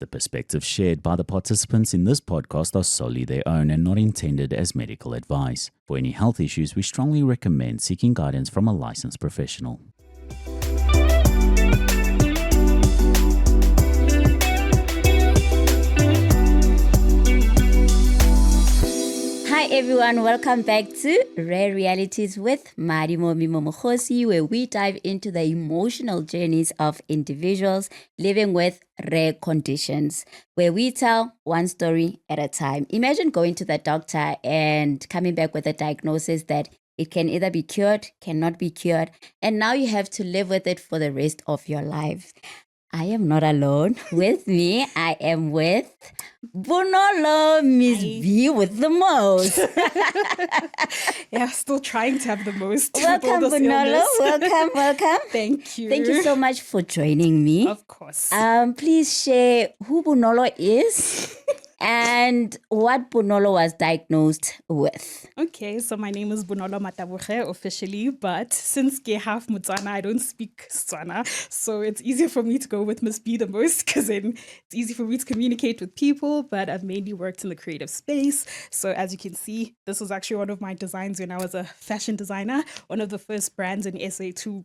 The perspectives shared by the participants in this podcast are solely their own and not intended as medical advice. For any health issues, we strongly recommend seeking guidance from a licensed professional. Hi everyone, welcome back to Rare Realities with Madimo Mimo Mokgosi, where we dive into the emotional journeys of individuals living with rare conditions, where we tell one story at a time. Imagine going to the doctor and coming back with a diagnosis that it can either be cured, cannot be cured, and now you have to live with it for the rest of your life. I am not alone. With me, I am with Bonolo, Miss B with the most. Yeah, still trying to have the most. Welcome, Bonolo. Welcome. Thank you. Thank you so much for joining me. Of course. Please share who Bonolo is and what Bonolo was diagnosed with. Okay, so my name is Bonolo Mataboge officially, but since ke half Motswana, I don't speak Tswana, so it's easier for me to go with Miss B the most because then it's easy for me to communicate with people, but I've mainly worked in the creative space. So as you can see, this was actually one of my designs when I was a fashion designer, one of the first brands in SA to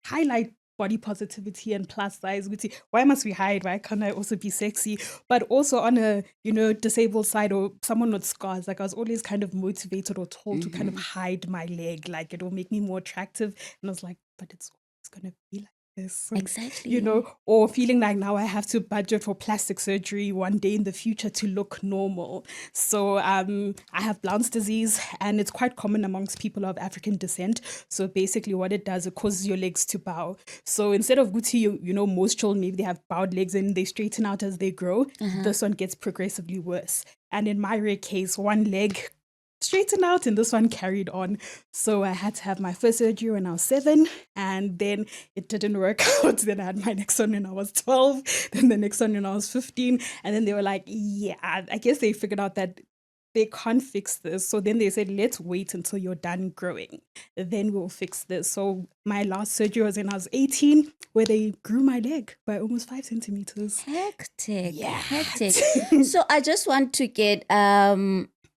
highlight body positivity and plus size. Why must we hide? Why can't I also be sexy? But also on a, disabled side or someone with scars, like I was always kind of motivated or told to kind of hide my leg, like it will make me more attractive. And I was like, but it's going to be like this. Exactly. Or feeling like now I have to budget for plastic surgery one day in the future to look normal. So I have Blount's disease, and it's quite common amongst people of African descent. So basically what it does, it causes your legs to bow. So instead of Gucci, most children, maybe they have bowed legs and they straighten out as they grow. This one gets progressively worse. And in my rare case, one leg straightened out and this one carried on. So I had to have my first surgery when I was 7, and then it didn't work out. Then I had my next one when I was 12, then the next one when I was 15, and then they were like, yeah, I guess they figured out that they can't fix this. So then they said, let's wait until you're done growing, then we'll fix this. So my last surgery was when I was 18, where they grew my leg by almost 5 centimeters. Hectic. Yeah. Hectic. So I just want to get,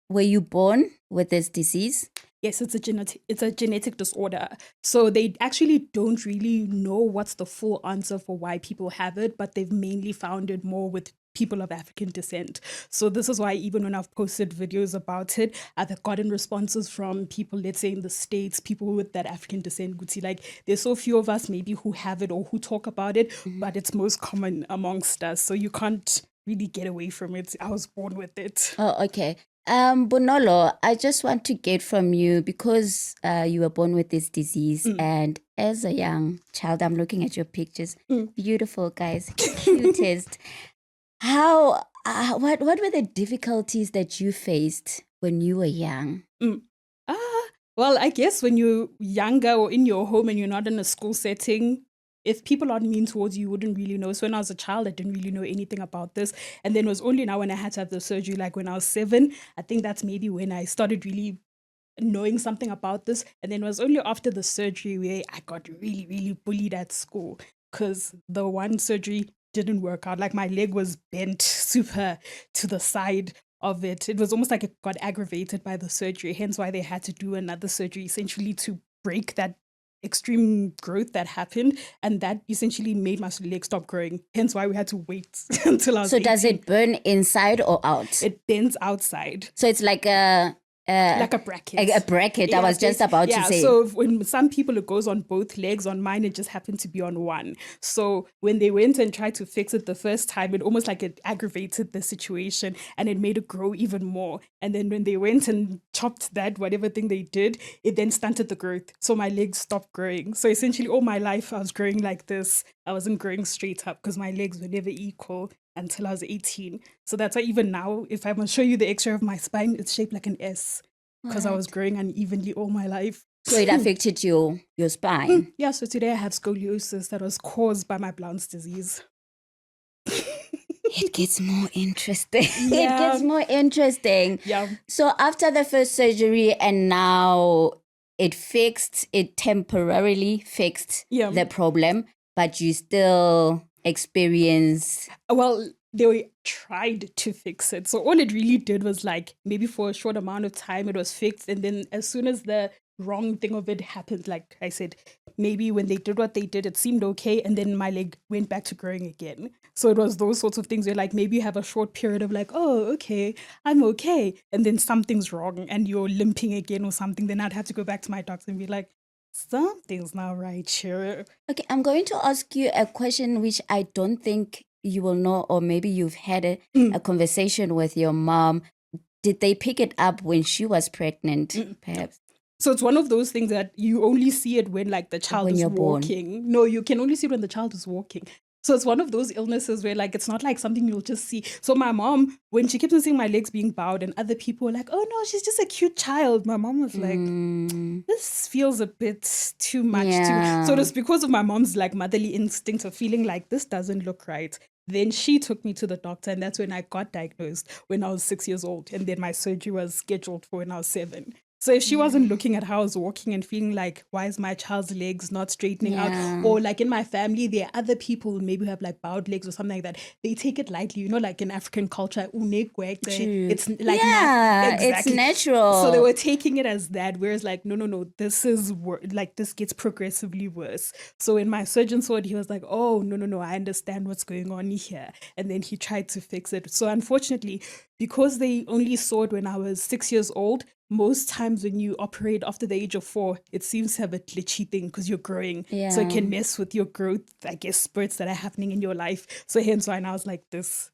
were you born with this disease? Yes, it's a genetic disorder. So they actually don't really know what's the full answer for why people have it, but they've mainly found it more with people of African descent. So this is why even when I've posted videos about it, I've gotten responses from people, let's say in the States, people with that African descent. Like there's so few of us maybe who have it or who talk about it, but it's most common amongst us. So you can't really get away from it. I was born with it. Oh, okay. Bonolo, I just want to get from you, because you were born with this disease, and as a young child, I'm looking at your pictures, beautiful guys, cutest. What were the difficulties that you faced when you were young? Well, I guess when you're younger or in your home and you're not in a school setting, if people aren't mean towards you, you wouldn't really know. So when I was a child, I didn't really know anything about this. And then it was only now when I had to have the surgery, like when I was 7, I think that's maybe when I started really knowing something about this. And then it was only after the surgery where I got really, really bullied at school, because the one surgery didn't work out. Like my leg was bent super to the side of it. It was almost like it got aggravated by the surgery, hence why they had to do another surgery, essentially to break that extreme growth that happened, and that essentially made my leg stop growing, hence why we had to wait until I was 18. Does it burn inside or out? It bends outside. So it's like a bracket. A bracket, I was just about to say. So when some people, it goes on both legs. On mine, it just happened to be on one. So when they went and tried to fix it the first time, it almost like it aggravated the situation and it made it grow even more. And then when they went and chopped that, whatever thing they did, it then stunted the growth. So my legs stopped growing. So essentially all my life, I was growing like this. I wasn't growing straight up because my legs were never equal until I was 18. So that's why even now, if I'm going to show you the x-ray of my spine, it's shaped like an S, because I was growing unevenly all my life. So it affected your spine? Yeah, so today I have scoliosis that was caused by my Blount's disease. It gets more interesting. Yeah. It gets more interesting. Yeah. So after the first surgery and now it temporarily fixed the problem, but you still experience? Well, they tried to fix it. So all it really did was like maybe for a short amount of time it was fixed. And then as soon as the wrong thing of it happened, like I said, maybe when they did what they did, it seemed okay. And then my leg went back to growing again. So it was those sorts of things where like maybe you have a short period of like, oh, okay, I'm okay. And then something's wrong and you're limping again or something. Then I'd have to go back to my doctor and be like, something's not right here. Okay, I'm going to ask you a question which I don't think you will know, or maybe you've had a conversation with your mom. Did they pick it up when she was pregnant, perhaps? So it's one of those things that you only see it when like the child When is you're born. walking. No, you can only see it when the child is walking. So it's one of those illnesses where like it's not like something you'll just see. So my mom, when she kept on seeing my legs being bowed and other people were like, oh no, she's just a cute child. My mom was like, this feels a bit too much. Yeah. So it's because of my mom's like motherly instinct of feeling like this doesn't look right. Then she took me to the doctor and that's when I got diagnosed when I was 6 years old. And then my surgery was scheduled for when I was 7. So if she wasn't looking at how I was walking and feeling like, why is my child's legs not straightening out? Or like in my family, there are other people who maybe have like bowed legs or something like that. They take it lightly, you know, like in African culture, it's like it's natural. So they were taking it as that, whereas like, no, this is like this gets progressively worse. So when my surgeon saw it, he was like, oh, no, I understand what's going on here. And then he tried to fix it. So unfortunately, because they only saw it when I was 6 years old, most times when you operate after the age of 4, it seems to have a glitchy thing because you're growing. So it can mess with your growth, I guess, spurts that are happening in your life. So hence why I was like this.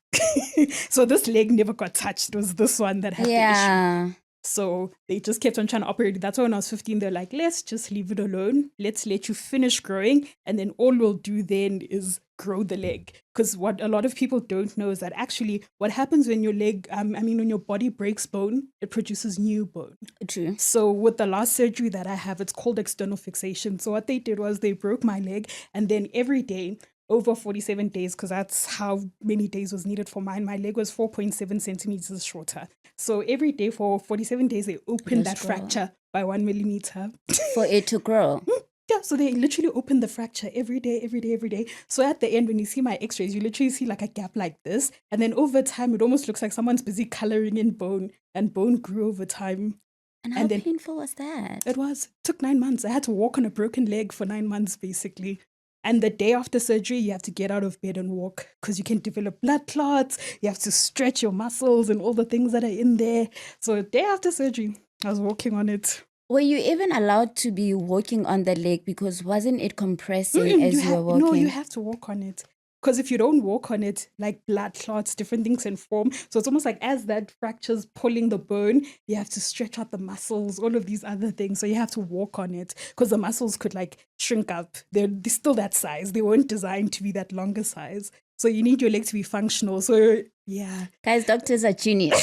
So this leg never got touched. It was this one that had the issue. So they just kept on trying to operate. That's why when I was 15, they're like, let's just leave it alone. Let's let you finish growing. And then all we'll do then is grow the leg. Because what a lot of people don't know is that actually what happens when your leg, when your body breaks bone, it produces new bone. True. So with the last surgery that I have, it's called external fixation. So what they did was they broke my leg and then every day, over 47 days, because that's how many days was needed for mine. My leg was 4.7 centimeters shorter. So every day for 47 days, they opened that fracture by 1 millimeter. For it to grow? Yeah, so they literally opened the fracture every day. So at the end, when you see my x-rays, you literally see like a gap like this. And then over time, it almost looks like someone's busy coloring in bone, and bone grew over time. And how painful was that? It took 9 months. I had to walk on a broken leg for 9 months, basically. And the day after surgery, you have to get out of bed and walk because you can develop blood clots. You have to stretch your muscles and all the things that are in there. So the day after surgery, I was walking on it. Were you even allowed to be walking on the leg? Because wasn't it compressing as you were walking? No, you have to walk on it. Because if you don't walk on it, like blood clots, different things can form. So it's almost like as that fracture's pulling the bone, you have to stretch out the muscles, all of these other things. So you have to walk on it because the muscles could like shrink up. They're still that size. They weren't designed to be that longer size. So you need your leg to be functional. So yeah. Guys, doctors are genius.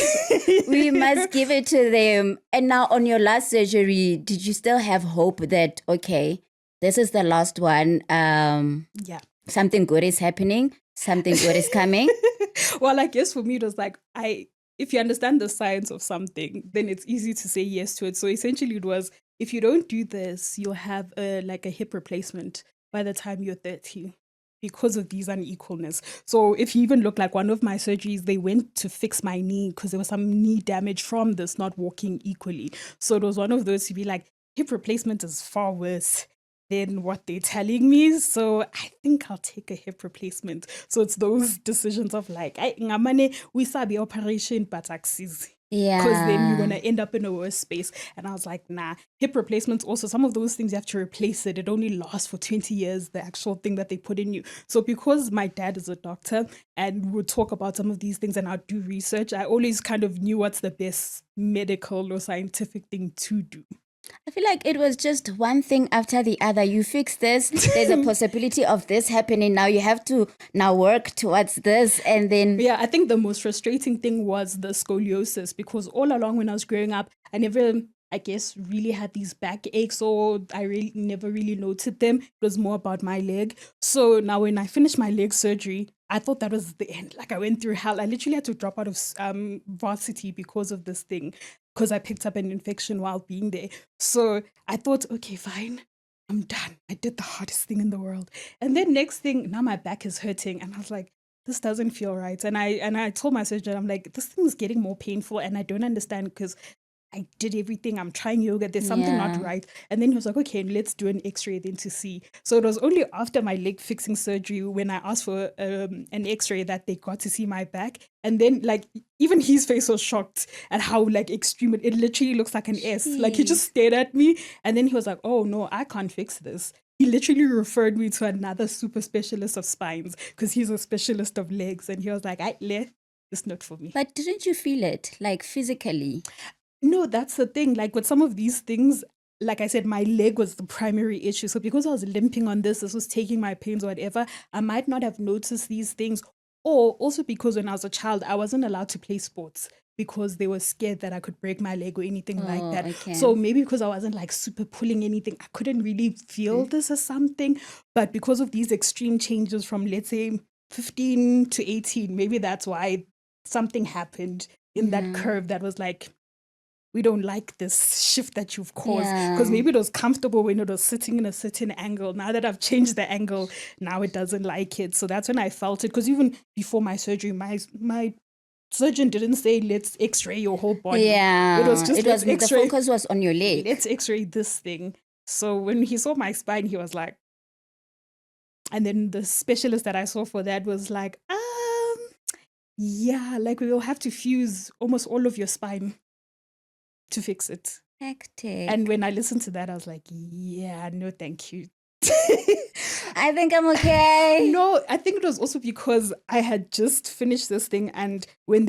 We must give it to them. And now on your last surgery, did you still have hope that, okay, this is the last one? Yeah. Something good is happening. Something good is coming. Well, I guess for me, it was like, if you understand the science of something, then it's easy to say yes to it. So essentially it was, if you don't do this, you'll have a hip replacement by the time you're 30 because of these unequalness. So if you even look like one of my surgeries, they went to fix my knee because there was some knee damage from this not walking equally. So it was one of those to be like, hip replacement is far worse than what they're telling me. So I think I'll take a hip replacement. So it's those decisions of like, we saw the operation, but axis. Yeah. Because then you're going to end up in a worse space. And I was like, nah. Hip replacements also, some of those things you have to replace it. It only lasts for 20 years, the actual thing that they put in you. So because my dad is a doctor and would talk about some of these things and I'd do research, I always kind of knew what's the best medical or scientific thing to do. I feel like it was just one thing after the other. You fix this, there's a possibility of this happening. Now you have to work towards this. And then... Yeah, I think the most frustrating thing was the scoliosis because all along when I was growing up, I never, I guess, really had these back aches or I never really noted them. It was more about my leg. So now when I finished my leg surgery, I thought that was the end. Like I went through hell. I literally had to drop out of varsity because of this thing. Because I picked up an infection while being there. So I thought, okay, fine. I'm done. I did the hardest thing in the world. And then next thing, now my back is hurting. And I was like, this doesn't feel right. And I told my surgeon, I'm like, this thing is getting more painful. And I don't understand because I did everything. I'm trying yoga. There's something not right. And then he was like, okay, let's do an x-ray then to see. So it was only after my leg fixing surgery when I asked for an x-ray that they got to see my back. And then like even his face was shocked at how like extreme it literally looks like an S. Like he just stared at me. And then he was like, oh no, I can't fix this. He literally referred me to another super specialist of spines because he's a specialist of legs. And he was like, it's not for me. But didn't you feel it like physically? No, that's the thing. Like with some of these things, like I said, my leg was the primary issue. So because I was limping on this was taking my pains or whatever, I might not have noticed these things. Or also because when I was a child, I wasn't allowed to play sports because they were scared that I could break my leg or anything like that. Okay. So maybe because I wasn't like super pulling anything, I couldn't really feel this as something. But because of these extreme changes from, let's say, 15 to 18, maybe that's why something happened in that curve that was like, we don't like this shift that you've caused. Because maybe it was comfortable when it was sitting in a certain angle. Now that I've changed the angle, now it doesn't like it. So that's when I felt it. Because even before my surgery, my surgeon didn't say, let's x-ray your whole body. Yeah. It was just, the focus was on your leg. Let's x-ray this thing. So when he saw my spine, he was like, and then the specialist that I saw for that was like, yeah, like we will have to fuse almost all of your spine to fix it. Hectic. And when I listened to that, I was like, yeah, no, thank you. I think I'm okay. No, I think it was also because I had just finished this thing, and when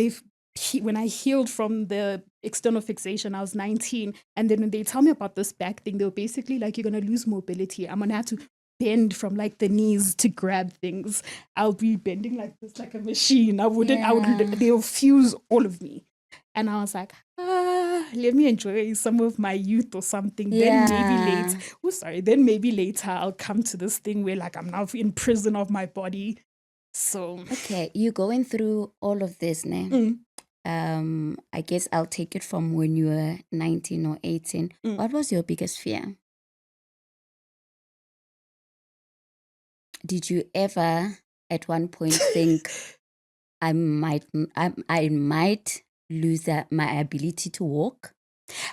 I healed from the external fixation, I was 19, and then when they tell me about this back thing, they were basically like, you're gonna lose mobility. I'm gonna have to bend from like the knees to grab things. I'll be bending like this, like a machine. They'll fuse all of me. And I was like, let me enjoy some of my youth or something. Then maybe later I'll come to this thing where like I'm now in prison of my body. So okay, you're going through all of this now. I guess I'll take it from when you were 19 or 18. What was your biggest fear? Did you ever at one point think I might lose my ability to walk?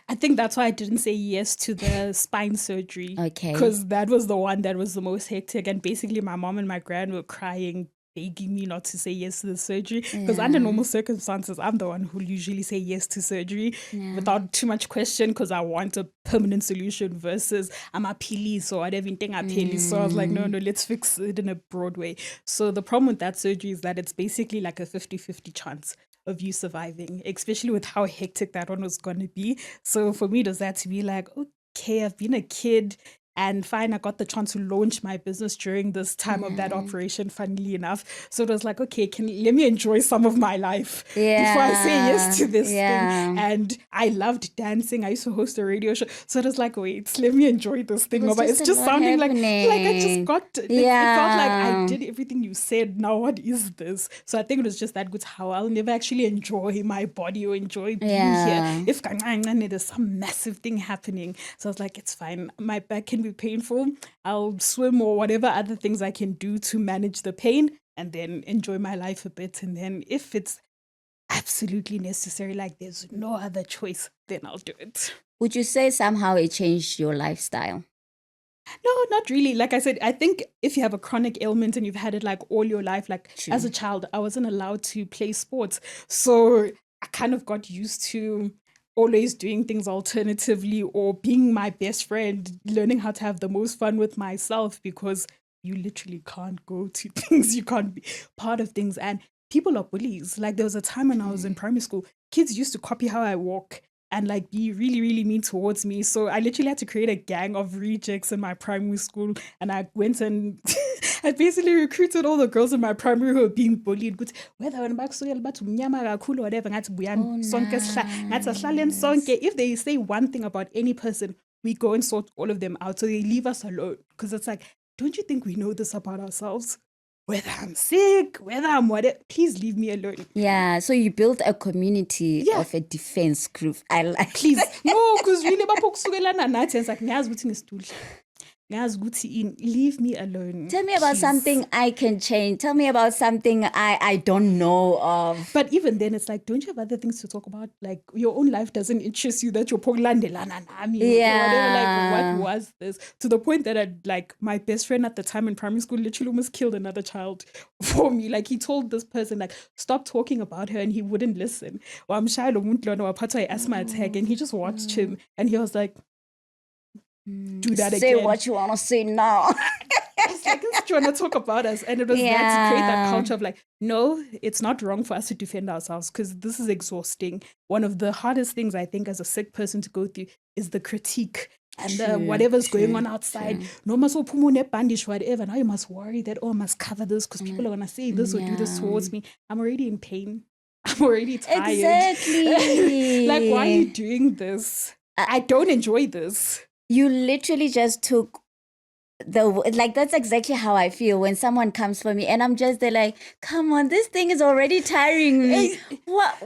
I think that's why I didn't say yes to the spine surgery. Okay. Because that was the one that was the most hectic. And basically my mom and my grand were crying, begging me not to say yes to the surgery. Because under normal circumstances, I'm the one who usually say yes to surgery without too much question, because I want a permanent solution versus I'm a police or whatever thing I pay. So I was like, no, let's fix it in a broad way. So the problem with that surgery is that it's basically like a 50-50 chance of you surviving, especially with how hectic that one was going to be. So for me, it was that to be like, okay, I've been a kid and fine, I got the chance to launch my business during this time of that operation, funnily enough. So it was like, okay, let me enjoy some of my life before I say yes to this thing. And I loved dancing. I used to host a radio show. So it was like, wait, let me enjoy this thing. It's just sounding like I just got, it felt like I did everything you said. Now what is this? So I think it was just that good how I'll never actually enjoy my body or enjoy being here. If there's some massive thing happening. So I was like, it's fine. My back can be painful. I'll swim or whatever other things I can do to manage the pain and then enjoy my life a bit. And then if it's absolutely necessary, like there's no other choice, then I'll do it. Would you say somehow it changed your lifestyle? No, not really. Like I said, I think if you have a chronic ailment and you've had it like all your life, like as a child, I wasn't allowed to play sports. So I kind of got used to always doing things alternatively or being my best friend, learning how to have the most fun with myself, because you literally can't go to things, you can't be part of things. And people are bullies. Like there was a time when I was in primary school, kids used to copy how I walk and like be really, really mean towards me. So I literally had to create a gang of rejects in my primary school. And I went and I basically recruited all the girls in my primary who were being bullied. If they say one thing about any person, we go and sort all of them out. So they leave us alone. Because it's like, don't you think we know this about ourselves? Whether I'm sick, whether I'm whatever, please leave me alone. Yeah, so you built a community of a defense group. I like please. No, because really, it's like, leave me alone. Tell me about please. something I can change. Tell me about something I don't know of. But even then, it's like, don't you have other things to talk about? Like, your own life doesn't interest you that you're Poglandelana Nami or whatever. Like, what was this? To the point that like my best friend at the time in primary school literally almost killed another child for me. Like, he told this person, like, stop talking about her, and he wouldn't listen. Or I'm shy I asthma attack, and he just watched him, and he was like, do that Say again. what you want to say now. It's like, it's trying to talk about us. And it was that to create that culture of like, no, it's not wrong for us to defend ourselves because this is exhausting. One of the hardest things I think as a sick person to go through is the critique and whatever's going on outside. No must bandage, whatever. Now you must worry that, I must cover this because people are going to say this or do this towards me. I'm already in pain. I'm already tired. Exactly. Like, why are you doing this? I don't enjoy this. You literally just took that's exactly how I feel when someone comes for me and I'm just there like, come on, this thing is already tiring me. What?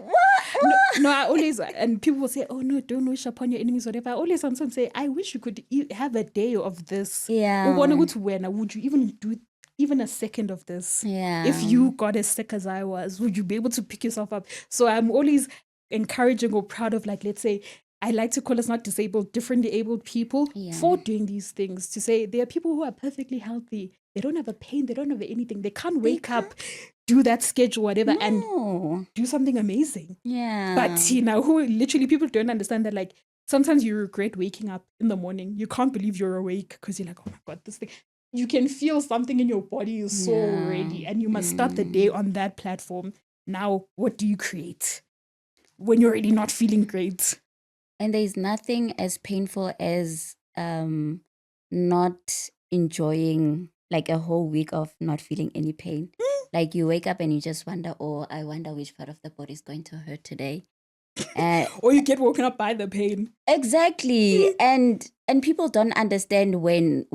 No, I always, and people will say, oh no, don't wish upon your enemies, whatever. I always sometimes say, I wish you could have a day of this. Yeah. Would you even do even a second of this? Yeah. If you got as sick as I was, would you be able to pick yourself up? So I'm always encouraging or proud of, like, let's say, I like to call us not disabled, differently abled people for doing these things. To say there are people who are perfectly healthy. They don't have a pain. They don't have anything. They can't wake up, do that schedule, whatever, and do something amazing. Yeah. But, who literally people don't understand that, like, sometimes you regret waking up in the morning. You can't believe you're awake because you're like, oh my God, this thing. You can feel something in your body is so ready and you must start the day on that platform. Now, what do you create when you're already not feeling great? And there's nothing as painful as not enjoying like a whole week of not feeling any pain. Like you wake up and you just wonder, I wonder which part of the body is going to hurt today. Or you get woken up by the pain. Exactly. And people don't understand when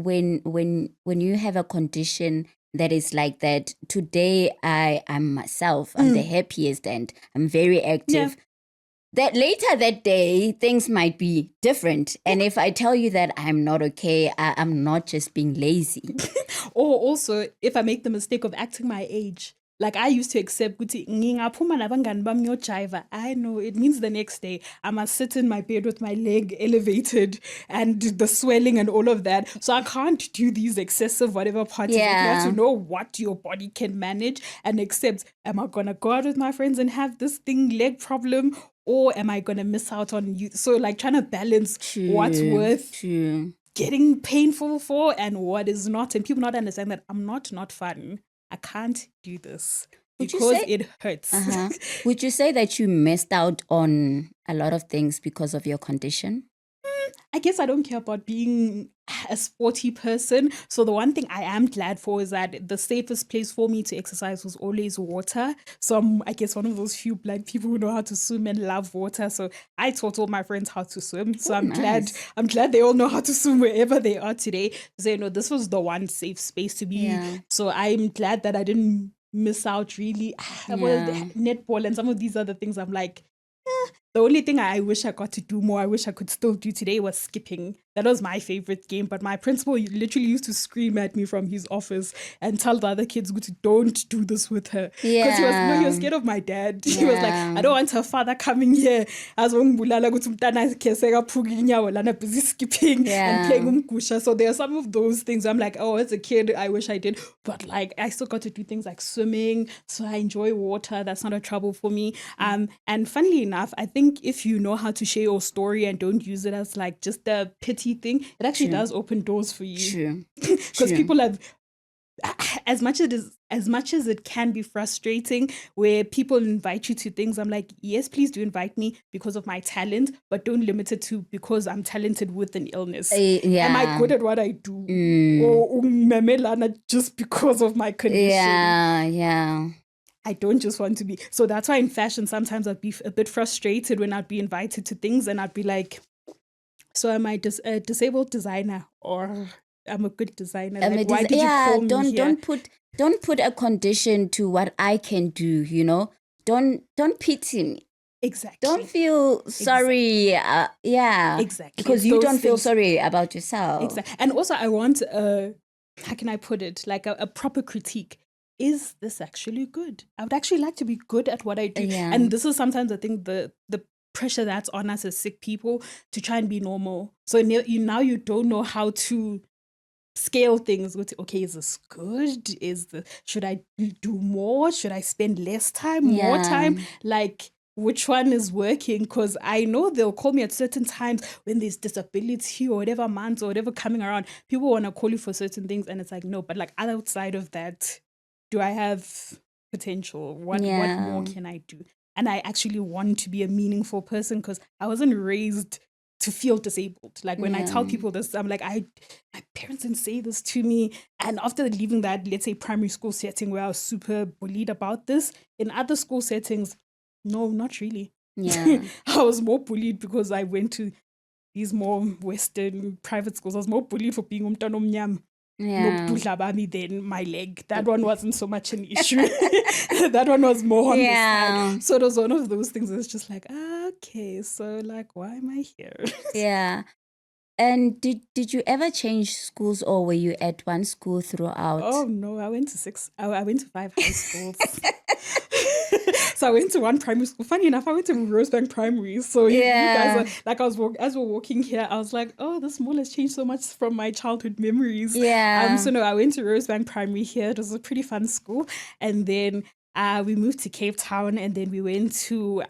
you have a condition that is like that. Today I'm myself. I'm the happiest and I'm very active. Yeah. That later that day, things might be different. And if I tell you that I'm not okay, I'm not just being lazy. Or also, if I make the mistake of acting my age, like I used to accept, I know it means the next day I must sit in my bed with my leg elevated and the swelling and all of that. So I can't do these excessive whatever parties. You have to know what your body can manage and accept. Am I going to go out with my friends and have this leg problem? Or am I going to miss out on you? So like trying to balance what's worth getting painful for and what is not. And people not understand that I'm not fun. I can't do this because it hurts. Would you say that you missed out on a lot of things because of your condition? I guess I don't care about being a sporty person. So the one thing I am glad for is that the safest place for me to exercise was always water. So I'm, I guess, one of those few black people who know how to swim and love water. So I taught all my friends how to swim. So I'm glad they all know how to swim wherever they are today. So, this was the one safe space to be. Yeah. So I'm glad that I didn't miss out really. Well, netball and some of these other things, I'm like, the only thing I wish I got to do more, I wish I could still do today was skipping. That was my favorite game. But my principal literally used to scream at me from his office and tell the other kids, don't do this with her. Because he was scared of my dad. He was like, I don't want her father coming here. As busy skipping and playing umgusha. So there are some of those things I'm like, as a kid, I wish I did. But like, I still got to do things like swimming. So I enjoy water. That's not a trouble for me. And funnily enough, I think if you know how to share your story and don't use it as like just a pity thing, it actually does open doors for you. Because people have, as much as it can be frustrating where people invite you to things, I'm like, yes, please do invite me because of my talent, but don't limit it to because I'm talented with an illness. Am I good at what I do? Or just because of my condition? I don't just want to be. So that's why in fashion, sometimes I'd be a bit frustrated when I'd be invited to things and I'd be like, so am I a disabled designer or I'm a good designer? Like, why did you call me here? Don't put a condition to what I can do, Don't pity me. Exactly. Don't feel sorry. Yeah. Exactly. Because It's you those don't feel things. sorry about yourself. Exactly. And also, I want, how can I put it? Like a proper critique. Is this actually good? I would actually like to be good at what I do. Yeah. And this is sometimes, I think, the pressure that's on us as sick people to try and be normal. So now you don't know how to scale things with, okay, is this good? Should I do more? Should I spend less time, more time? Like, which one is working? Because I know they'll call me at certain times when there's disability or whatever months or whatever coming around. People want to call you for certain things, and it's like, no, but like outside of that, do I have potential? What more can I do? And I actually want to be a meaningful person because I wasn't raised to feel disabled. Like when I tell people this, I'm like, my parents didn't say this to me. And after leaving that, let's say primary school setting where I was super bullied about this, in other school settings, no, not really. Yeah. I was more bullied because I went to these more Western private schools. I was more bullied for being umntwana omnyama. Then my leg. That one wasn't so much an issue. That one was more on the side. So it was one of those things that's just like, okay, so like, why am I here? Yeah. And did you ever change schools, or were you at one school throughout? Oh no, I went to 5 high schools. So I went to one primary school. Funny enough, I went to Rosebank Primary. So you guys are, like, as we're walking here, I was like, oh, this mall has changed so much from my childhood memories. So no, I went to Rosebank Primary here. It was a pretty fun school. And then we moved to Cape Town, and then we went to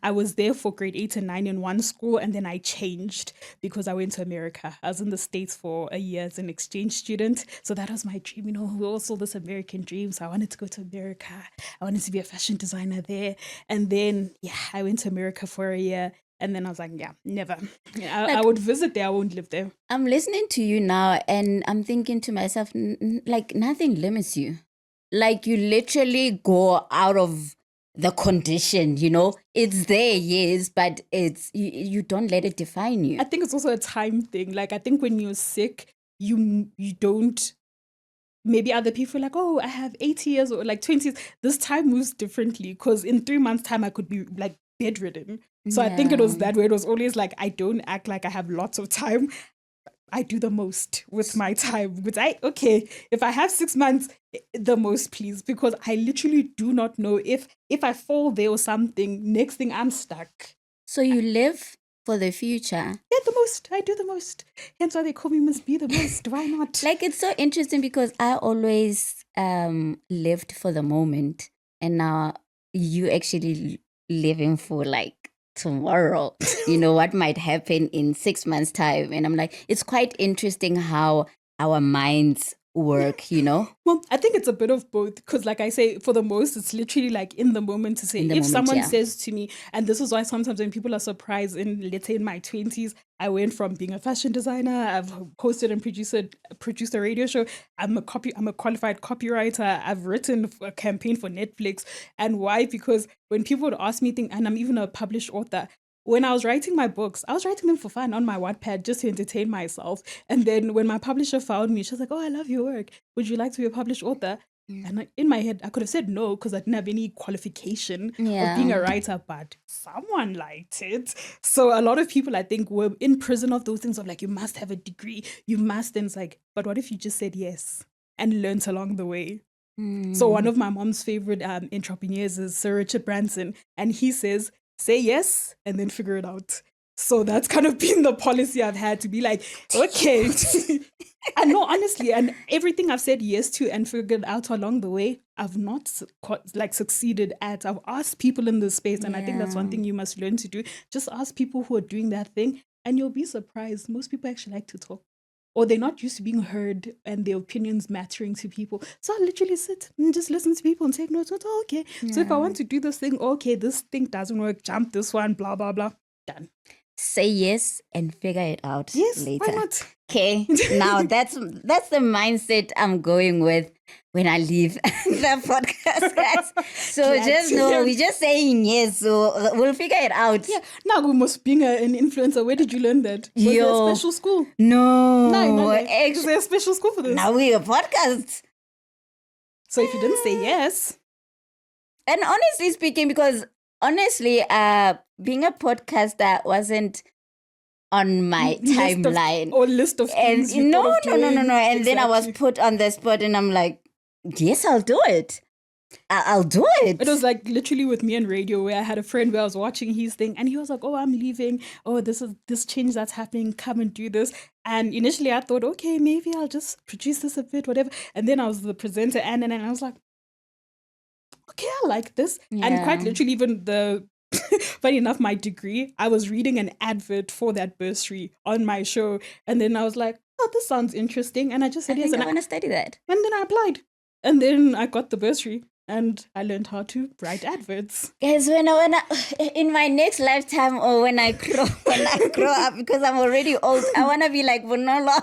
I was there for grade 8 and 9 in one school, and then I changed because I went to America. I was in the States for a year as an exchange student. So that was my dream. We all saw this American dream. So I wanted to go to America. I wanted to be a fashion designer there. And then, I went to America for a year. And then I was like, never. I would visit there. I won't live there. I'm listening to you now, and I'm thinking to myself, like, nothing limits you. Like, you literally go out of the condition, it's there, yes, but it's you don't let it define you. I think it's also a time thing. Like, I think when you're sick, you don't, maybe other people are like, oh, I have 80 years or like 20 years. This time moves differently because in 3 months' time, I could be like bedridden. So I think it was that way. It was always like, I don't act like I have lots of time. I do the most with my time. If I have 6 months, the most, please, because I literally do not know if I fall there or something, next thing I'm stuck. So you live for the future? Yeah, the most. I do the most. Hence why they call me Miss Be the Most. Why not? Like, it's so interesting because I always lived for the moment, and now you actually living for like tomorrow, what might happen in 6 months' time. And I'm like, it's quite interesting how our minds work, Well, I think it's a bit of both because, like I say, for the most, it's literally like in the moment to say, if someone says to me, and this is why sometimes when people are surprised let's say in my 20s, I went from being a fashion designer, I've hosted and produced a radio show, I'm a qualified copywriter, I've written a campaign for Netflix. And why? Because when people would ask me things, and I'm even a published author, when I was writing my books, I was writing them for fun on my Wattpad just to entertain myself. And then when my publisher found me, she was like, oh, I love your work. Would you like to be a published author? And in my head, I could have said no because I didn't have any qualification of being a writer, but someone liked it. So a lot of people, I think, were in prison of those things of like, you must have a degree, you must. And it's like, but what if you just said yes and learned along the way? So one of my mom's favorite entrepreneurs is Sir Richard Branson. And he says, say yes and then figure it out. So that's kind of been the policy I've had to be like, okay. And no, honestly, and everything I've said yes to and figured out along the way, I've not succeeded at. I've asked people in this space, and I think that's one thing you must learn to do. Just ask people who are doing that thing, and you'll be surprised. Most people actually like to talk, or they're not used to being heard and their opinions mattering to people. So I literally sit and just listen to people and take notes. Oh, okay. So if I want to do this thing, okay, this thing doesn't work, jump this one, blah, blah, blah, done. Say yes and figure it out later. Why not? Okay, now that's the mindset I'm going with when I leave the podcast, guys. So just know we're just saying yes, so we'll figure it out. Yeah. Now, almost being an influencer, where did you learn that? Was there a special school? No. Is there a special school for this? Now we're a podcast. So if you didn't say yes. And honestly speaking, because honestly, being a podcaster wasn't on my timeline. List of things you no, thought of no, no, no, doing. no. And then I was Exactly. put on the spot, and I'm like, yes, I'll do it. I'll do it. It was like literally with me and radio, where I had a friend where I was watching his thing and he was like, "Oh, I'm leaving. Oh, this is this change that's happening. Come and do this." And initially I thought, okay, maybe I'll just produce this a bit, whatever. And then I was the presenter and I was like, okay, I like this. And quite Yeah. literally, even the funny enough, my degree, I was reading an advert for that bursary on my show. And then I was like, oh, this sounds interesting. And I just I said yes. think And I want to study that. and then I applied. And then I got the bursary and I learned how to write adverts. Guys, when I in my next lifetime or when I grow up, because I'm already old, I want to be like Bonolo.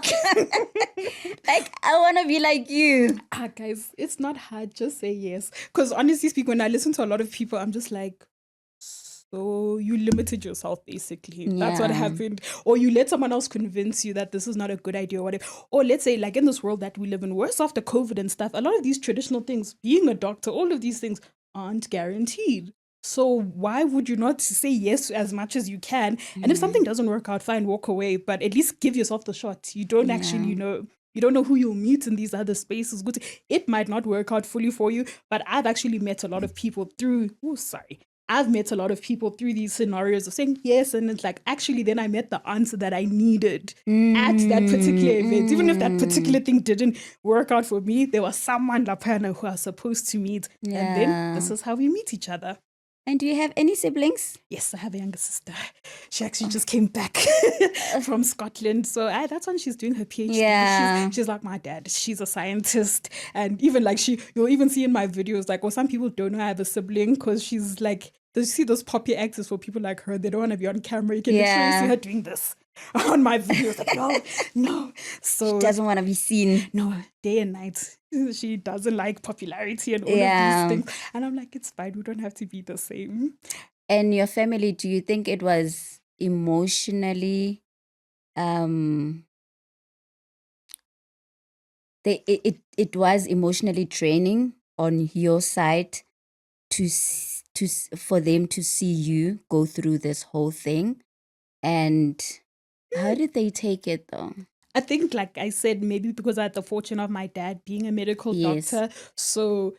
Like I want to be like you. Guys, it's not hard. Just say yes. Because honestly speaking, when I listen to a lot of people, I'm just like, so you limited yourself basically. That's what Yeah. happened. Or you let someone else convince you that this is not a good idea or whatever. Or let's say, like in this world that we live in, worse after COVID and stuff, a lot of these traditional things, being a doctor, all of these things aren't guaranteed. So why would you not say yes as much as you can? And if something doesn't work out, fine, walk away. But at least give yourself the shot. You don't actually know. You don't know who you'll meet in these other spaces. It might not work out fully for you, but I've actually met a lot of people through. Oh, sorry. I've met a lot of people through these scenarios of saying yes, and it's like, actually, then I met the answer that I needed at that particular event. Even if that particular thing didn't work out for me, there was someone, Lapana, who I was supposed to meet. And then this is how we meet each other. And do you have any siblings? Yes, I have a younger sister. She actually just came back from Scotland. So that's when she's doing her PhD. Yeah. She's like my dad. She's a scientist. And even like you'll even see in my videos, like, well, some people don't know I have a sibling because she's like, you see those poppy actors for people like her, they don't want to be on camera. You can literally see her doing this on my videos. Like, no. So She doesn't want to be seen. no, day and night. She doesn't like popularity and all of Yeah. these things. And I'm like, it's fine. We don't have to be the same. And your family, do you think it was emotionally it was emotionally draining on your side for them to see you go through this whole thing? And how did they take it though? I think, like I said, maybe because I had the fortune of my dad being a medical Yes. doctor, so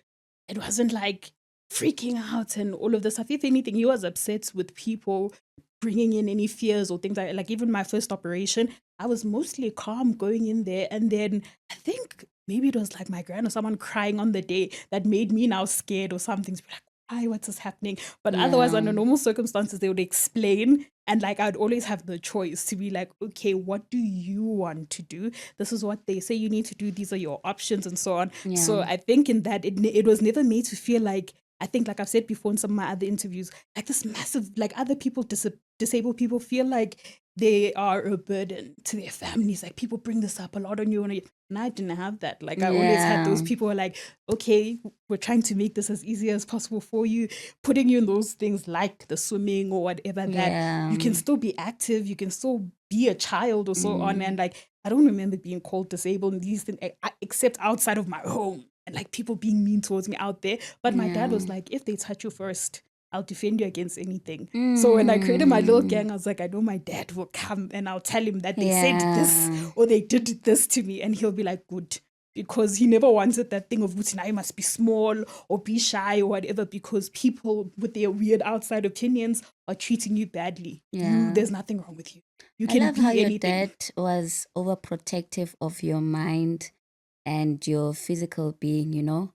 it wasn't like freaking out and all of this stuff. If anything, he was upset with people bringing in any fears or things like even my first operation, I was mostly calm going in there. And then I think maybe it was like my grand or someone crying on the day that made me now scared or something. So like, why, what's this happening? But otherwise, under normal circumstances, they would explain. And like, I'd always have the choice to be like, okay, what do you want to do? This is what they say you need to do. These are your options and so on. Yeah. So I think in that, it was never made to feel like, I think, like I've said before in some of my other interviews, like this massive, like other people, disabled people feel like they are a burden to their families. Like people bring this up a lot on you. And I didn't have that. Like I always had those people who are like, okay, we're trying to make this as easy as possible for you, putting you in those things like the swimming or whatever that you can still be active, you can still be a child or so on. And like, I don't remember being called disabled in these things, except outside of my home and like people being mean towards me out there. But my dad was like, if they touch you first, I'll defend you against anything. So when I created my little gang, I was like, I know my dad will come and I'll tell him that they said this or they did this to me. And he'll be like, good. Because he never wanted that thing of I must be small or be shy or whatever, because people with their weird outside opinions are treating you badly. There's nothing wrong with you. You can I love be how anything. your dad was overprotective of your mind and your physical being, you know.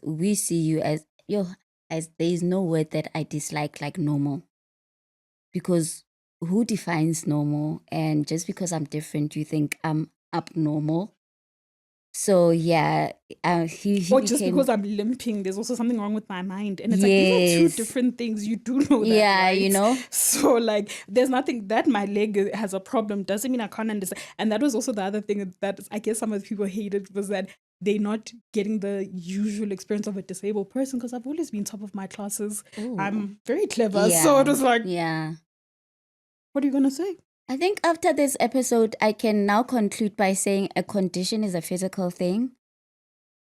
We see you as there is no word that I dislike like normal. Because who defines normal? And just because I'm different, you think I'm abnormal? So yeah, he Or just became, because I'm limping, there's also something wrong with my mind. And it's like, these are two different things. You do know that, yeah, right? you know. So like, there's nothing that my leg has a problem doesn't mean I can't understand. And that was also the other thing that I guess some of the people hated, was that they're not getting the usual experience of a disabled person, because I've always been top of my classes. Ooh. I'm very clever. So it was like, yeah. what are you going to say? I think after this episode, I can now conclude by saying a condition is a physical thing.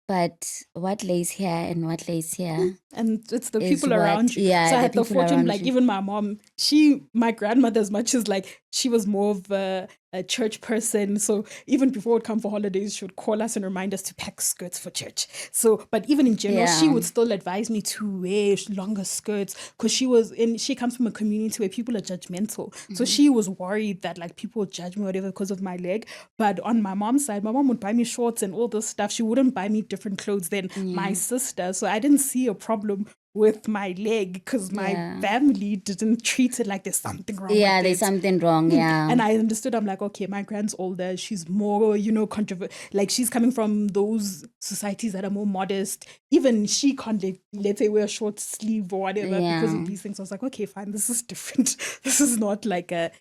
But what lays here and what lays here, And it's the is people around you. yeah, So I the had the people fortune, around like you. even my mom, my grandmother, as much as like she was more of a church person. So even before we'd come for holidays, she would call us and remind us to pack skirts for church. So, but even in general, she Yeah. would still advise me to wear longer skirts because she comes from a community where people are judgmental. So she was worried that like people would judge me or whatever because of my leg. But on my mom's side, my mom would buy me shorts and all this stuff. She wouldn't buy me different clothes than my sister. So I didn't see a problem with my leg because my family didn't treat it like there's something wrong with it. There's something wrong, And I understood, I'm like, okay, my grand's older, she's more, like she's coming from those societies that are more modest. Even she can't, let's say, wear a short sleeve or whatever because of these things. I was like, okay, fine, this is different. This is not like a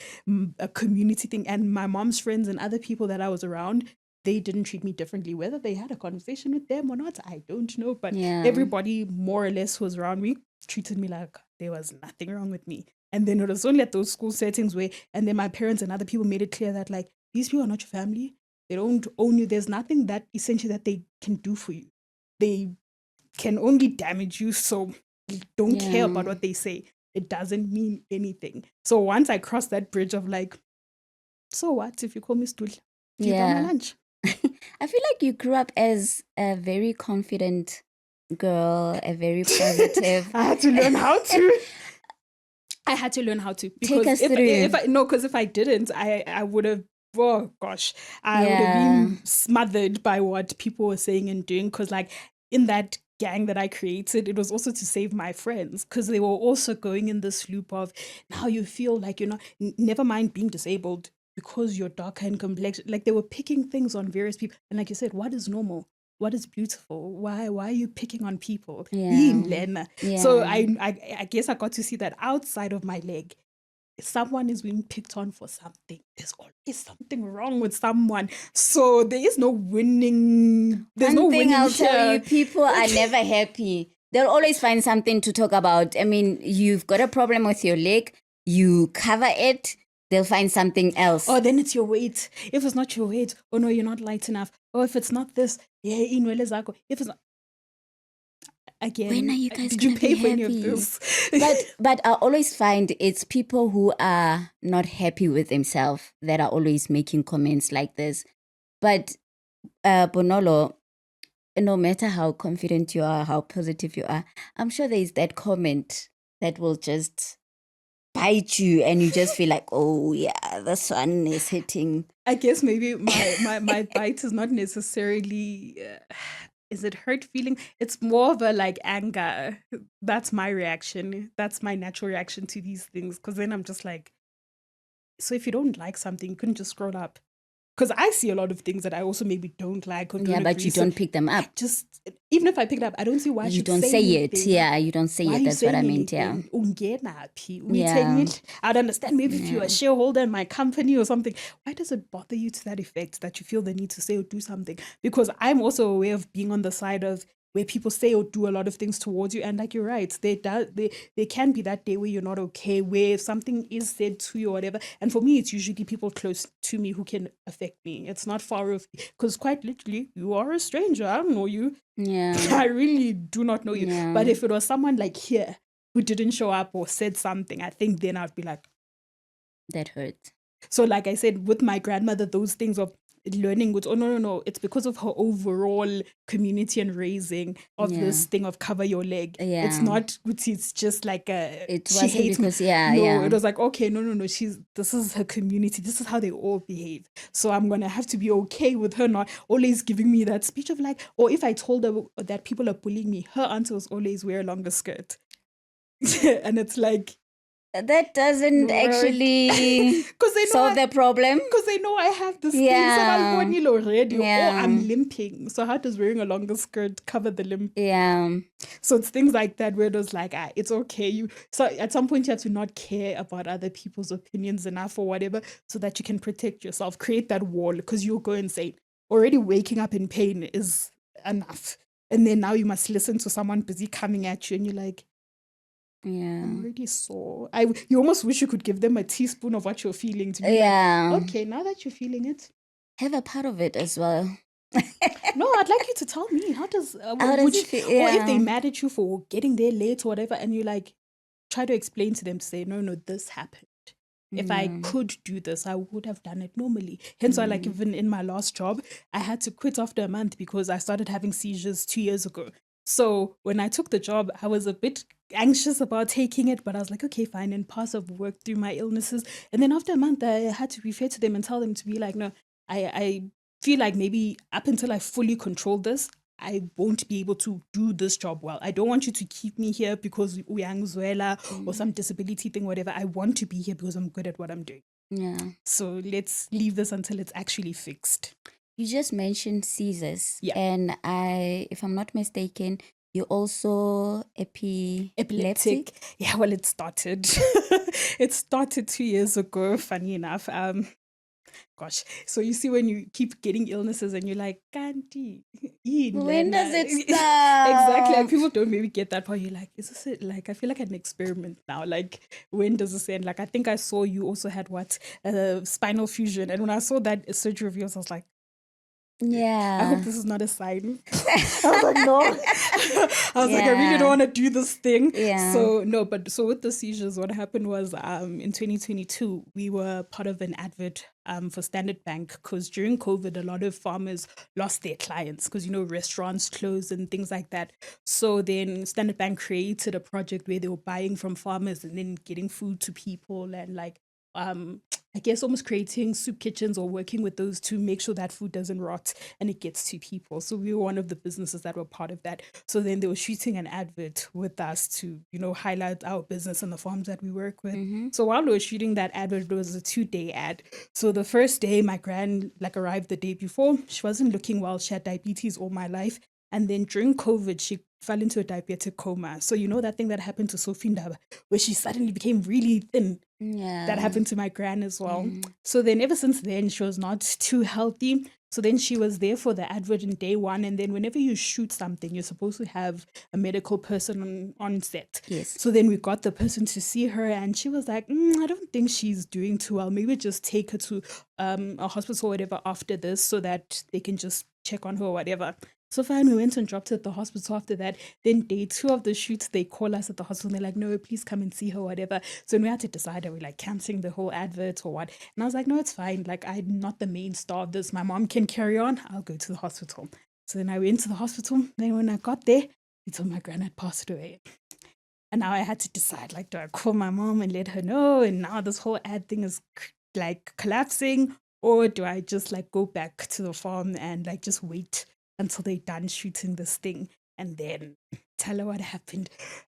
community thing. And my mom's friends and other people that I was around, they didn't treat me differently. Whether they had a conversation with them or not, I don't know. But everybody more or less who was around me treated me like there was nothing wrong with me. And then it was only at those school settings where, and then my parents and other people made it clear that like, these people are not your family. They don't own you. There's nothing that essentially that they can do for you. They can only damage you. So don't care about what they say. It doesn't mean anything. So once I crossed that bridge of like, so what if you call me stool? Do you buy my lunch? I feel like you grew up as a very confident girl, a very positive. I had to learn how to. I had to learn how to. Because Take us through. Because if I didn't, I would have, oh gosh, I would have been smothered by what people were saying and doing. Because like in that gang that I created, it was also to save my friends because they were also going in this loop of now you feel like you're not, never mind being disabled because you're darker in complexion. Like they were picking things on various people. And like you said, what is normal? What is beautiful? Why are you picking on people? So I guess I got to see that outside of my leg, if someone is being picked on for something, there's always something wrong with someone. So there is no winning. There's no winning I'll here. tell you, people are never happy. They'll always find something to talk about. I mean, you've got a problem with your leg, you cover it, they'll find something else. Oh, then it's your weight. If it's not your weight, oh no, you're not light enough. Oh, if it's not this, if it's not. Again, when are you guys did you pay for happy? any of this? but I always find it's people who are not happy with themselves that are always making comments like this. But Bonolo, no matter how confident you are, how positive you are, I'm sure there is that comment that will just bite you and you just feel like, oh yeah, this one is hitting. I guess maybe my bite is not necessarily is it hurt feeling? It's more of a like anger. That's my reaction. That's my natural reaction to these things. Because then I'm just like, so if you don't like something, you couldn't just scroll up. Because I see a lot of things that I also maybe don't like or don't but agree. you don't pick them up. Even if I pick it up, I don't see why you don't say it. Yeah, you don't say it. That's what I meant. Yeah. I'd understand maybe if you're a shareholder in my company or something. Why does it bother you to that effect that you feel the need to say or do something? Because I'm also aware of being on the side of where people say or do a lot of things towards you. And like you're right, there can be that day where you're not okay, where something is said to you or whatever. And for me, it's usually people close to me who can affect me. It's not far off. Because quite literally, you are a stranger. I don't know you. Yeah. I really do not know you. Yeah. But if it was someone like here who didn't show up or said something, I think then I'd be like, that hurt. So like I said, with my grandmother, those things of learning with, oh no, it's because of her overall community and raising of this thing of cover your leg. It's not, it's just like it she hates because me. It was like, okay, no, this is her community, this is how they all behave, so I'm gonna have to be okay with her not always giving me that speech of like, or if I told her that people are bullying me, her answer was always wear a longer skirt. And it's like, that doesn't actually solve the problem. Because they know I have this thing, so I'm already, or I'm limping. So how does wearing a longer skirt cover the limp? Yeah. So it's things like that where it was like, it's okay. So at some point you have to not care about other people's opinions enough or whatever, so that you can protect yourself, create that wall, because you'll go insane. Already waking up in pain is enough. And then now you must listen to someone busy coming at you and you're like, I'm already sore. You almost wish you could give them a teaspoon of what you're feeling to be like, okay, now that you're feeling it, have a part of it as well. No, I'd like you to tell me. How does it feel? or if they Yeah. mad at you for getting there late or whatever, and you like try to explain to them, say, no, this happened. If I Yeah. could do this, I would have done it normally. Hence why, like, even in my last job, I had to quit after a month because I started having seizures 2 years ago. So when I took the job, I was a bit anxious about taking it, but I was like, okay, fine, and pass of work through my illnesses. And then after a month, I had to be fair to them and tell them to be like, no, I feel like maybe up until I fully control this, I won't be able to do this job well. I don't want you to keep me here because uyangizwela or some disability thing, whatever. I want to be here because I'm good at what I'm doing. Yeah. So let's leave this until it's actually fixed. You just mentioned seizures. Yeah. And if I'm not mistaken, you're also epileptic. Yeah, well, it started. It started 2 years ago, funny enough. Gosh, so you see when you keep getting illnesses and you're like, Kanti, When does it exactly, stop? like people don't maybe get that part. You're like, is this it? Like, I feel like an experiment now. Like, when does this end? Like, I think I saw you also had spinal fusion, and when I saw that surgery of yours, I was like, Yeah. I hope this is not a sign. I was like, no. I was like, I really Yeah. don't want to do this thing. Yeah. So with the seizures, what happened was in 2022, we were part of an advert for Standard Bank because during COVID, a lot of farmers lost their clients because, restaurants closed and things like that. So then Standard Bank created a project where they were buying from farmers and then getting food to people and like, I guess almost creating soup kitchens or working with those to make sure that food doesn't rot and it gets to people. So we were one of the businesses that were part of that. So then they were shooting an advert with us to, highlight our business and the farms that we work with. So while we were shooting that advert, it was a 2-day ad. So the first day, my gran arrived the day before. She wasn't looking well. She had diabetes all my life. And then during COVID, she fell into a diabetic coma. So that thing that happened to Sophie Ndaba, where she suddenly became really thin. Yeah. That happened to my gran as well. So then ever since then, she was not too healthy. So then she was there for the advert in day one. And then whenever you shoot something, you're supposed to have a medical person on set. Yes. So then we got the person to see her and she was like, I don't think she's doing too well. Maybe just take her to a hospital or whatever after this so that they can just check on her or whatever. So fine, we went and dropped her at the hospital after that. Then day 2 of the shoots, they call us at the hospital. And they're like, no, please come and see her, whatever. So we had to decide, are we like cancelling the whole advert or what? And I was like, no, it's fine. Like, I'm not the main star of this. My mom can carry on. I'll go to the hospital. So then I went to the hospital. Then when I got there, they told my gran had passed away. And now I had to decide, like, do I call my mom and let her know? And now this whole ad thing is like collapsing. Or do I just like go back to the farm and like just wait until they're done shooting this thing and then tell her what happened?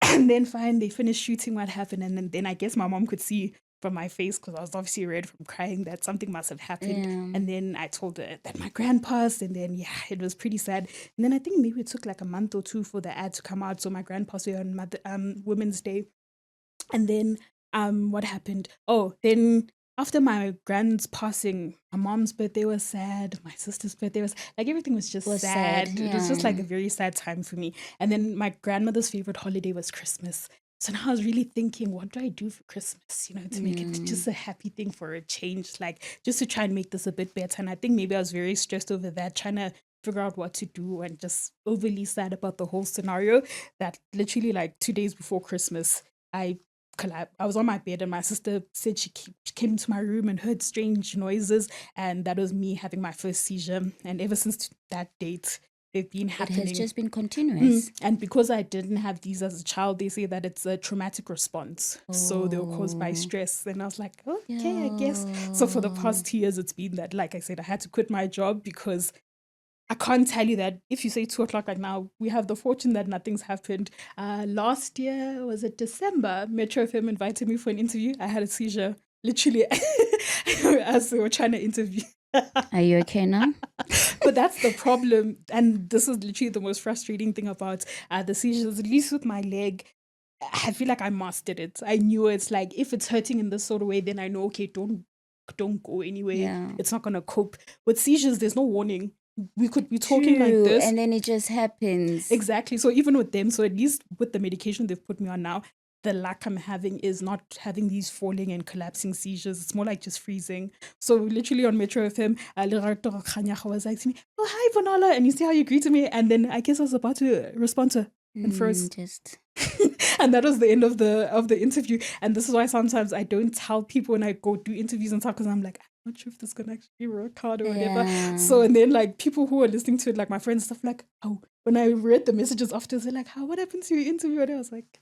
And then fine, they finished shooting what happened. And then I guess my mom could see from my face, because I was obviously red from crying, that something must have happened. Yeah. And then I told her that my gran passed, and then it was pretty sad. And then I think maybe it took like a month or two for the ad to come out. So my gran passed away on Women's Day. And then what happened? Oh, then after my grand's passing, my mom's birthday was sad. My sister's birthday was like, everything was just sad. It was just like a very sad time for me. And then my grandmother's favorite holiday was Christmas. So now I was really thinking, what do I do for Christmas, to make it just a happy thing for a change, like just to try and make this a bit better. And I think maybe I was very stressed over that, trying to figure out what to do and just overly sad about the whole scenario, that literally like 2 days before Christmas, I was on my bed and my sister said she came into my room and heard strange noises, and that was me having my first seizure. And ever since that date, they've been happening. It has just been continuous. And because I didn't have these as a child, they say that it's a traumatic response. So they were caused by stress. And I was like, okay, I guess. So for the past 2 years, it's been that, like I said, I had to quit my job because I can't tell you that if you say 2 o'clock like now, we have the fortune that nothing's happened. Last year, was it December? Metro FM invited me for an interview. I had a seizure, literally, as they were trying to interview. Are you okay now? But that's the problem. And this is literally the most frustrating thing about the seizures, at least with my leg. I feel like I mastered it. I knew it's like, if it's hurting in this sort of way, then I know, okay, don't go anywhere. Yeah. It's not going to cope. With seizures, there's no warning. We could be talking like True, this. and then it just happens. Exactly. So even with them, so at least with the medication they've put me on now, the luck I'm having is not having these falling and collapsing seizures. It's more like just freezing. So literally on Metro FM, Lerato Kganyago was like to me, "Oh, hi, Bonolo." And you see how you greeted me? And then I guess I was about to respond to her and froze. And that was the end of the interview. And this is why sometimes I don't tell people when I go do interviews and stuff, because I'm like, I'm not sure if this is gonna actually work out or whatever. So and then like people who are listening to it, like my friends and stuff, like, oh, when I read the messages after, they're like, what happened to your interview? And I was like,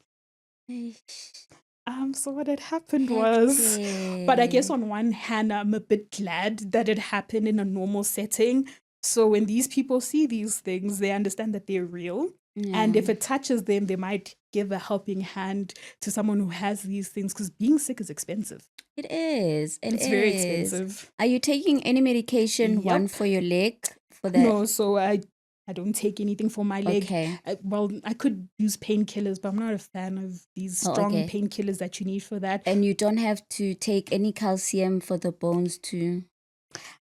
so what had happened was, but I guess on one hand, I'm a bit glad that it happened in a normal setting. So when these people see these things, they understand that they're real. And if it touches them, they might give a helping hand to someone who has these things, because being sick is expensive. It is. It's very expensive. Are you taking any medication, one for your leg? For that? No, so I don't take anything for my leg. Okay. I could use painkillers, but I'm not a fan of these strong painkillers that you need for that. And you don't have to take any calcium for the bones too?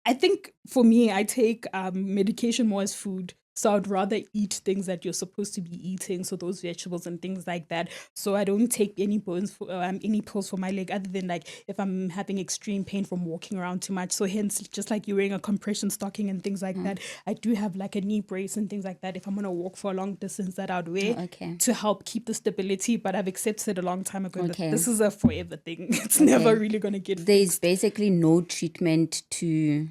I think for me, I take medication more as food. So I'd rather eat things that you're supposed to be eating, so those vegetables and things like that. So I don't take any pills for my leg, other than like if I'm having extreme pain from walking around too much. So hence, just like you're wearing a compression stocking and things like that, I do have like a knee brace and things like that if I'm gonna walk for a long distance, that I'd wear to help keep the stability. But I've accepted a long time ago that this is a forever thing. It's never really gonna get fixed. There's basically no treatment to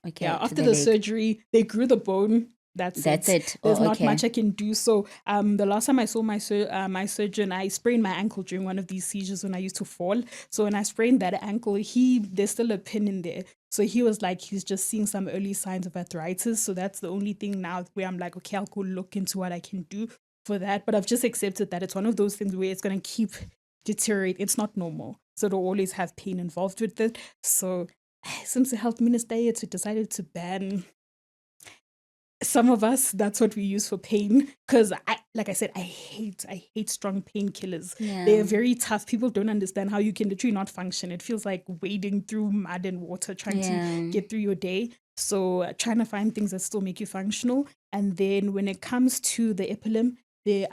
after the surgery, they grew the bone. That's it. There's not much I can do. So the last time I saw my surgeon, I sprained my ankle during one of these seizures when I used to fall. So when I sprained that ankle, there's still a pin in there. So he was like, he's just seeing some early signs of arthritis. So that's the only thing now where I'm like, okay, I'll go look into what I can do for that. But I've just accepted that it's one of those things where it's going to keep deteriorating. It's not normal. So it'll always have pain involved with it. So since the health minister decided to ban some of us, that's what we use for pain. Because like I said, I hate strong painkillers. They're very tough. People don't understand how you can literally not function. It feels like wading through mud and water trying to get through your day. So trying to find things that still make you functional. And then when it comes to the the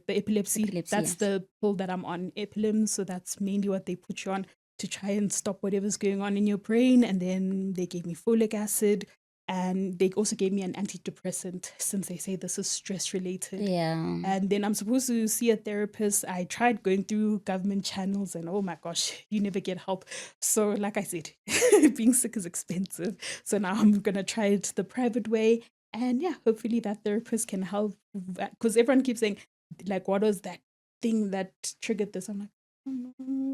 epilepsy, that's the pill that I'm on, Epilim. So that's mainly what they put you on to try and stop whatever's going on in your brain. And then they gave me folic acid. And they also gave me an antidepressant, since they say this is stress related. And then I'm supposed to see a therapist. I tried going through government channels and oh my gosh, you never get help. So like I said, being sick is expensive. So now I'm going to try it the private way. And hopefully that therapist can help. Because everyone keeps saying, like, what was that thing that triggered this? I'm like,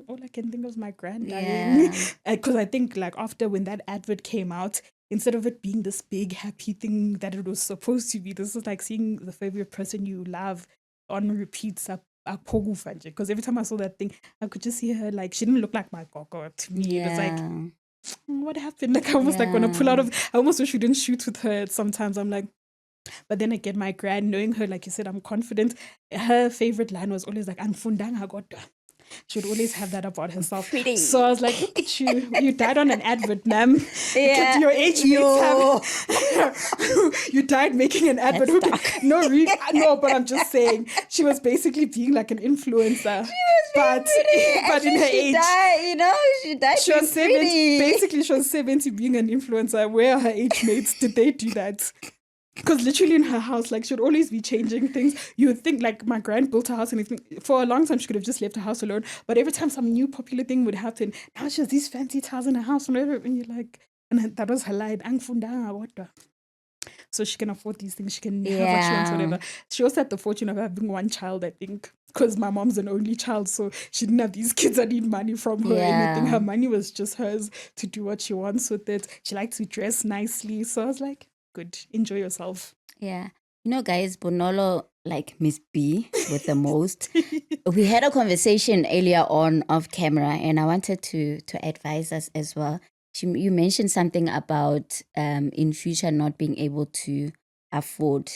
all I can think of is my grand dying. Because I think like after when that advert came out, instead of it being this big happy thing that it was supposed to be, this is like seeing the favorite person you love on repeats because every time I saw that thing, I could just see her, like, she didn't look like my gogo to me. It was like, what happened? Like I almost like want to pull out of, I almost wish we didn't shoot with her. Sometimes I'm like, but then again, my grand, knowing her, like you said, I'm confident. Her favorite line was always like, "Anfundanga godwa." She would always have that about herself. Pretty. So I was like, look at you. You died on an advert, ma'am. Your age mates have... You died making an advert. No, but I'm just saying. She was basically being like an influencer. But in her age. She died she was 70. Basically, she was 70 being an influencer. Where are her age mates? Did they do that? Because literally in her house, like, she would always be changing things. You would think, like, my grand built a house and for a long time she could have just left her house alone. But every time some new popular thing would happen, now she has these fancy tiles in her house. And you're like, and that was her line. So she can afford these things. She can have what she wants, whatever. She also had the fortune of having one child, I think, because my mom's an only child. So she didn't have these kids that need money from her or anything. Her money was just hers to do what she wants with it. She liked to dress nicely. So I was like, good, enjoy yourself. Guys, Bonolo, like Miss B with the most. We had a conversation earlier on off camera, and I wanted to advise us as well. You mentioned something about in future not being able to afford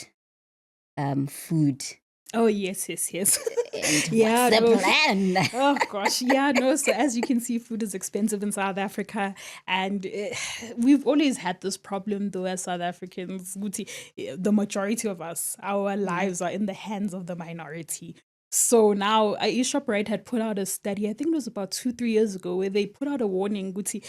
food. Oh, yes. And what's the plan? Oh, gosh. So as you can see, food is expensive in South Africa. And we've always had this problem, though, as South Africans. The majority of us, our lives are in the hands of the minority. So now, ShopRite had put out a study, I think it was about 2-3 years ago, where they put out a warning, Guti,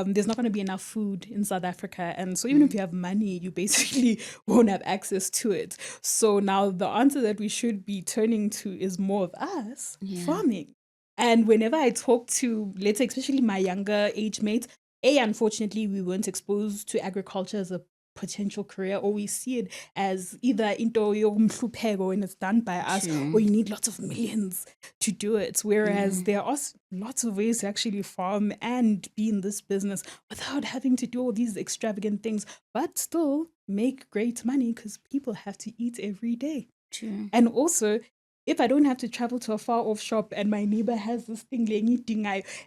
there's not going to be enough food in South Africa. And so even if you have money, you basically won't have access to it. So now the answer that we should be turning to is more of us farming. And whenever I talk to, let's say, especially my younger age mates, unfortunately, we weren't exposed to agriculture as a potential career, or we see it as either into yomhlupheko when it's done by us, or you need lots of millions to do it. Whereas there are lots of ways to actually farm and be in this business without having to do all these extravagant things, but still make great money because people have to eat every day. True. And also, if I don't have to travel to a far off shop and my neighbor has this thing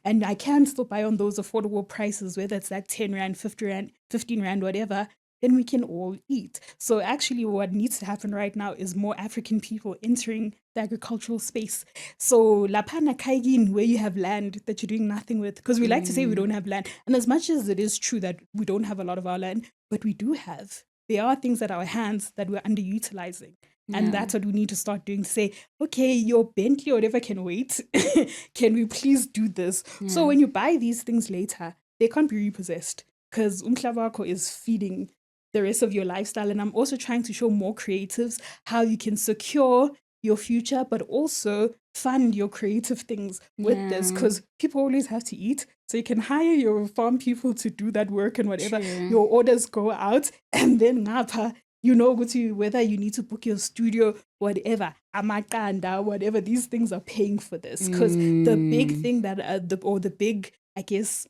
and I can still buy on those affordable prices, whether it's like 10 Rand, 50 Rand, 15 Rand, whatever, then we can all eat. So actually what needs to happen right now is more African people entering the agricultural space. So lapana kaigin, where you have land that you're doing nothing with, because we like to say we don't have land. And as much as it is true that we don't have a lot of our land, but we do have. There are things at our hands that we're underutilizing. And that's what we need to start doing, to say, okay, your Bentley or whatever can wait. Can we please do this? So when you buy these things later, they can't be repossessed because umhlaba wakho is feeding the rest of your lifestyle. And I'm also trying to show more creatives how you can secure your future, but also fund your creative things with this, because people always have to eat. So you can hire your farm people to do that work and whatever. Your orders go out, and then ngapha, you know, whether you need to book your studio, whatever, amakanda, whatever, these things are paying for this. Because the big thing that, the big, I guess,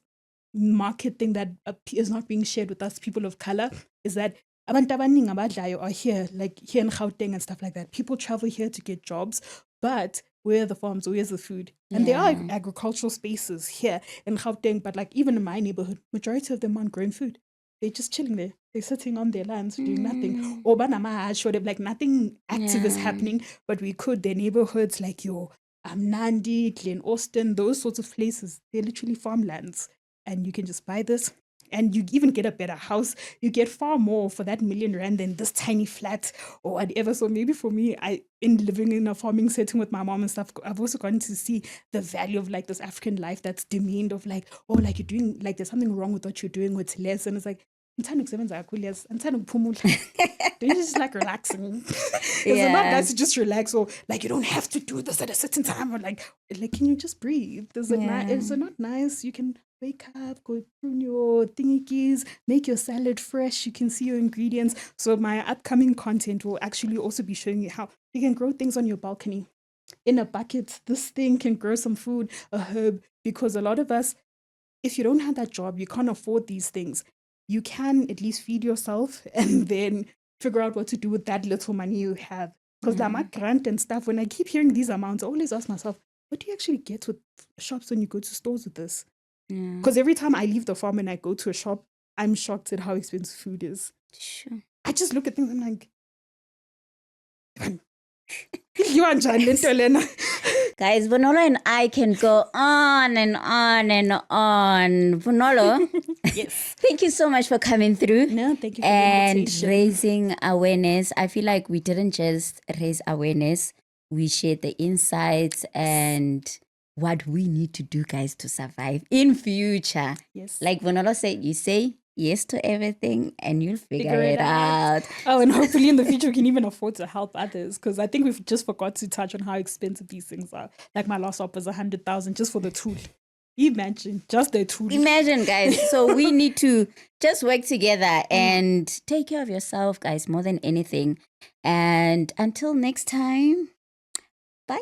market thing that is not being shared with us people of color is that abantu abaningi abadlayo are here, like here in Gauteng and stuff like that. People travel here to get jobs, but where are the farms? Where's the food? And there are agricultural spaces here in Gauteng, but like even in my neighborhood, majority of them aren't growing food. They're just chilling there. They're sitting on their lands doing nothing. Or like nothing active is happening, but we could. Their neighborhoods like your Nandi, Glen Austin, those sorts of places, they're literally farmlands. And you can just buy this, and you even get a better house. You get far more for that million rand than this tiny flat or whatever. So maybe for me, in living in a farming setting with my mom and stuff, I've also gotten to see the value of like this African life that's demeaned, of like, oh, like you're doing, like there's something wrong with what you're doing with less. And it's like, I'm just like relaxing. It's not nice to just relax, or like you don't have to do this at a certain time, or like can you just breathe? Is it not nice? You can wake up, go prune your thingies, make your salad fresh. You can see your ingredients. So my upcoming content will actually also be showing you how you can grow things on your balcony. In a bucket, this thing can grow some food, a herb, because a lot of us, if you don't have that job, you can't afford these things. You can at least feed yourself and then figure out what to do with that little money you have. Because like grant and stuff, when I keep hearing these amounts, I always ask myself, what do you actually get with shops when you go to stores with this? Because every time I leave the farm and I go to a shop, I'm shocked at how expensive food is. Sure. I just look at things and I'm like, guys, Bonolo and I can go on and on and on. Bonolo, yes, thank you so much for coming through. No, thank you for and the invitation. raising awareness. I feel like we didn't just raise awareness, we shared the insights and what we need to do, guys, to survive in future. Yes. Like Bonolo said, you say yes to everything and you'll figure it out. Oh, and hopefully in the future we can even afford to help others, because I think we've just forgot to touch on how expensive these things are. Like my last op was 100,000 just for the tool. Imagine just the tool. Imagine, guys. So we need to just work together and take care of yourself, guys, more than anything. And until next time, bye.